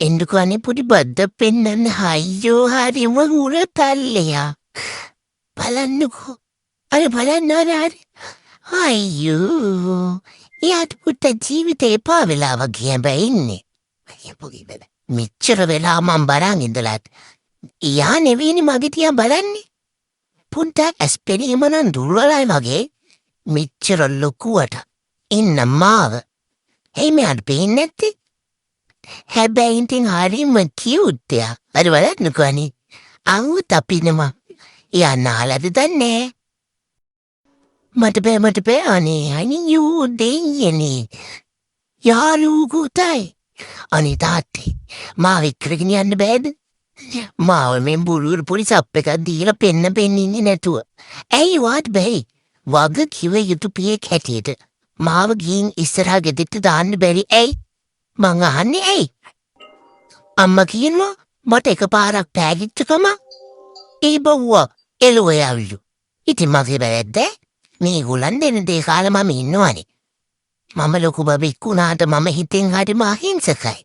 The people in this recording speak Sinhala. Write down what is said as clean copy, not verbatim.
ఎందుకు అని పుడి బద్ద పెన్నన్న అయ్యో హరిమ ఊర తల్లయ్యా බලන්නකෝ අර බලන්න අර අයියෝ එයාට පුත්ත ජීවිතේ එපා වෙලා වගේ හැබැයි ඉන්නේ මෙච්චර වෙලා මං බරන් ඉඳලත් එයා නෙවෙයිනේ මගේ තියා බලන්නේ පුන්ටක් ඇස් පෙනීම නම් දුර්වලයි වගේ මෙච්චර ලොකුවට ඉන්න මාව හේ මෙයාට පේන්නේ නැත්තේ හැබැයි ඉතින් හරිම කියුට් එයා අර බලන්නකෝ අනේ අවු තපිනවා එයා නාලද දන්නේ මට බෑ අනේ අනියෝ දෙයනේ යාළුවෝටයි අනේ තාත්තේ මාව එක්කගෙන යන්න බෑද මාව මෙන් බුරුර පොලිස් අප් එකක් දීලා පෙන්න ඉන්නේ නැතුව ඇයි වාට බෑ වග කිව යුතු පියෙක් හැටියට මාව ගින් ඉස්සරහා ගෙදරට දාන්න බැරි ඇයි මං අහන්නේ ඇයි අම්මා කියනවා මට එකපාරක් පෑගිච්චකම ඒ බව්වා එළුව යාවිලු ඉතින් මගේ බැද්ද මේගොල්ලන් දෙන දේ කාලා මම ඉන්නවනේ මම ලොකු බබෙක් වුණාට මම හිතෙන් හරිම අහිංසකයි